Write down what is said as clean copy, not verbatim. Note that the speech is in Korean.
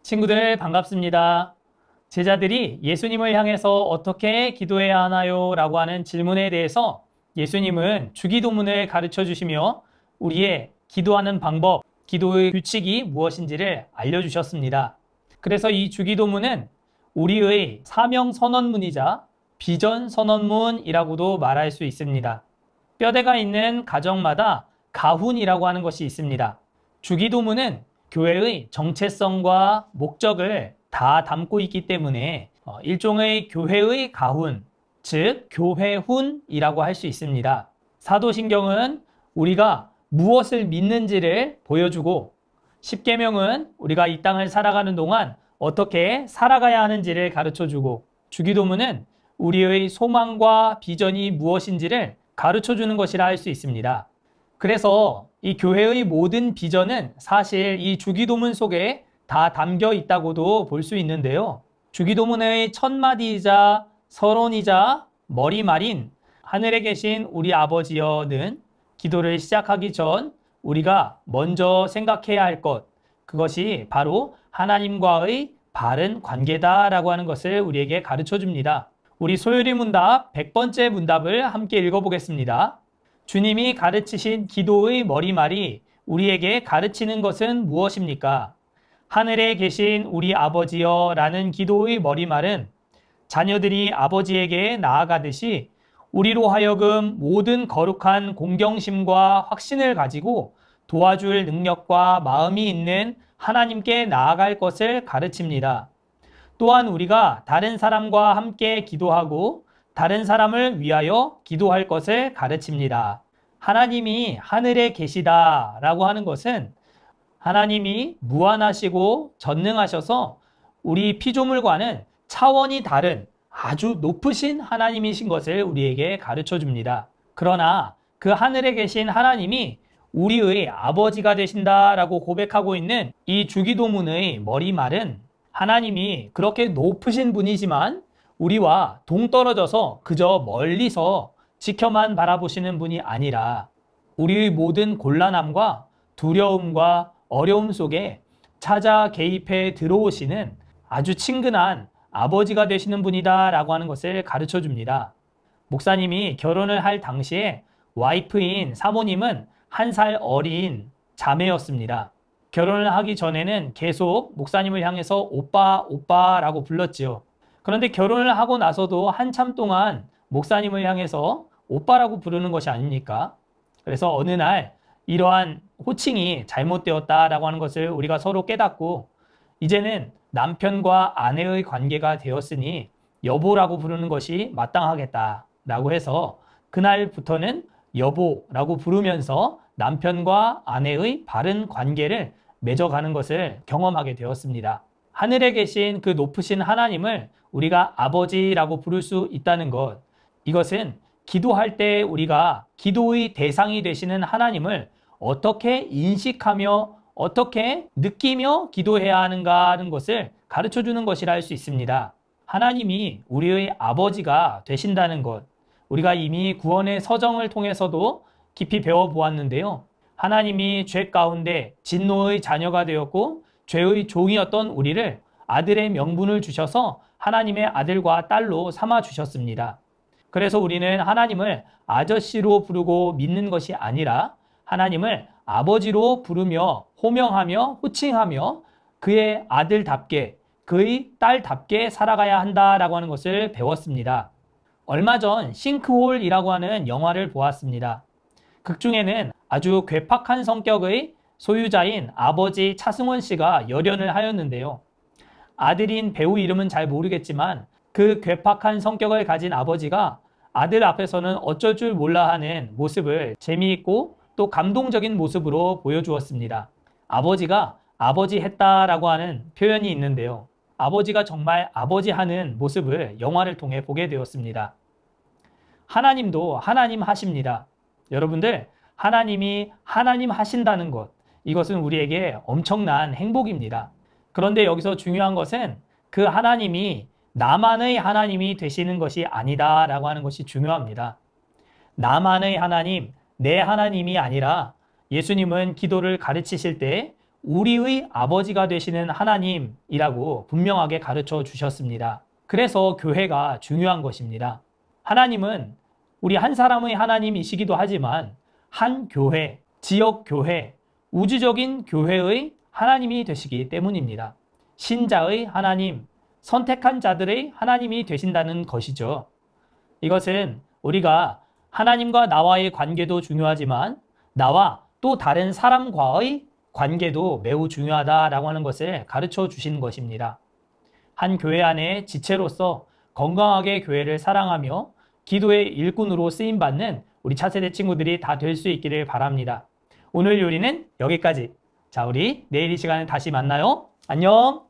친구들 반갑습니다. 제자들이 예수님을 향해서 어떻게 기도해야 하나요? 라고 하는 질문에 대해서 예수님은 주기도문을 가르쳐 주시며 우리의 기도하는 방법, 기도의 규칙이 무엇인지를 알려주셨습니다. 그래서 이 주기도문은 우리의 사명 선언문이자 비전 선언문이라고도 말할 수 있습니다. 뼈대가 있는 가정마다 가훈이라고 하는 것이 있습니다. 주기도문은 교회의 정체성과 목적을 다 담고 있기 때문에 일종의 교회의 가훈, 즉 교회훈이라고 할 수 있습니다. 사도신경은 우리가 무엇을 믿는지를 보여주고 십계명은 우리가 이 땅을 살아가는 동안 어떻게 살아가야 하는지를 가르쳐주고 주기도문은 우리의 소망과 비전이 무엇인지를 가르쳐주는 것이라 할 수 있습니다. 그래서 이 교회의 모든 비전은 사실 이 주기도문 속에 다 담겨 있다고도 볼 수 있는데요. 주기도문의 첫 마디이자 서론이자 머리말인 하늘에 계신 우리 아버지여는 기도를 시작하기 전 우리가 먼저 생각해야 할 것, 그것이 바로 하나님과의 바른 관계다라고 하는 것을 우리에게 가르쳐 줍니다. 우리 소요리 문답 100번째 문답을 함께 읽어보겠습니다. 주님이 가르치신 기도의 머리말이 우리에게 가르치는 것은 무엇입니까? 하늘에 계신 우리 아버지여 라는 기도의 머리말은 자녀들이 아버지에게 나아가듯이 우리로 하여금 모든 거룩한 공경심과 확신을 가지고 도와줄 능력과 마음이 있는 하나님께 나아갈 것을 가르칩니다. 또한 우리가 다른 사람과 함께 기도하고 다른 사람을 위하여 기도할 것을 가르칩니다. 하나님이 하늘에 계시다라고 하는 것은 하나님이 무한하시고 전능하셔서 우리 피조물과는 차원이 다른 아주 높으신 하나님이신 것을 우리에게 가르쳐 줍니다. 그러나 그 하늘에 계신 하나님이 우리의 아버지가 되신다라고 고백하고 있는 이 주기도문의 머리말은 하나님이 그렇게 높으신 분이지만 우리와 동떨어져서 그저 멀리서 지켜만 바라보시는 분이 아니라 우리의 모든 곤란함과 두려움과 어려움 속에 찾아 개입해 들어오시는 아주 친근한 아버지가 되시는 분이다 라고 하는 것을 가르쳐 줍니다. 목사님이 결혼을 할 당시에 와이프인 사모님은 1살 어린 자매였습니다. 결혼을 하기 전에는 계속 목사님을 향해서 오빠, 오빠라고 불렀지요. 그런데 결혼을 하고 나서도 한참 동안 목사님을 향해서 오빠라고 부르는 것이 아닙니까? 그래서 어느 날 이러한 호칭이 잘못되었다라고 하는 것을 우리가 서로 깨닫고 이제는 남편과 아내의 관계가 되었으니 여보라고 부르는 것이 마땅하겠다라고 해서 그날부터는 여보라고 부르면서 남편과 아내의 바른 관계를 맺어가는 것을 경험하게 되었습니다. 하늘에 계신 그 높으신 하나님을 우리가 아버지라고 부를 수 있다는 것, 이것은 기도할 때 우리가 기도의 대상이 되시는 하나님을 어떻게 인식하며 어떻게 느끼며 기도해야 하는가 하는 것을 가르쳐 주는 것이라 할 수 있습니다. 하나님이 우리의 아버지가 되신다는 것, 우리가 이미 구원의 서정을 통해서도 깊이 배워보았는데요. 하나님이 죄 가운데 진노의 자녀가 되었고 죄의 종이었던 우리를 아들의 명분을 주셔서 하나님의 아들과 딸로 삼아 주셨습니다. 그래서 우리는 하나님을 아저씨로 부르고 믿는 것이 아니라 하나님을 아버지로 부르며 호명하며 호칭하며 그의 아들답게 그의 딸답게 살아가야 한다라고 하는 것을 배웠습니다. 얼마 전 싱크홀이라고 하는 영화를 보았습니다. 극 중에는 아주 괴팍한 성격의 소유자인 아버지 차승원 씨가 열연을 하였는데요. 아들인 배우 이름은 잘 모르겠지만 그 괴팍한 성격을 가진 아버지가 아들 앞에서는 어쩔 줄 몰라 하는 모습을 재미있고 또 감동적인 모습으로 보여주었습니다. 아버지가 아버지 했다라고 하는 표현이 있는데요. 아버지가 정말 아버지 하는 모습을 영화를 통해 보게 되었습니다. 하나님도 하나님 하십니다. 여러분들, 하나님이 하나님 하신다는 것, 이것은 우리에게 엄청난 행복입니다. 그런데 여기서 중요한 것은 그 하나님이 나만의 하나님이 되시는 것이 아니다라고 하는 것이 중요합니다. 나만의 하나님, 내 하나님이 아니라 예수님은 기도를 가르치실 때 우리의 아버지가 되시는 하나님이라고 분명하게 가르쳐 주셨습니다. 그래서 교회가 중요한 것입니다. 하나님은 우리 한 사람의 하나님이시기도 하지만 한 교회, 지역 교회, 우주적인 교회의 하나님이 되시기 때문입니다. 신자의 하나님, 선택한 자들의 하나님이 되신다는 것이죠. 이것은 우리가 하나님과 나와의 관계도 중요하지만 나와 또 다른 사람과의 관계도 매우 중요하다라고 하는 것을 가르쳐 주신 것입니다. 한 교회 안에 지체로서 건강하게 교회를 사랑하며 기도의 일꾼으로 쓰임받는 우리 차세대 친구들이 다 될 수 있기를 바랍니다. 오늘 요리는 여기까지. 자, 우리 내일 이 시간에 다시 만나요. 안녕!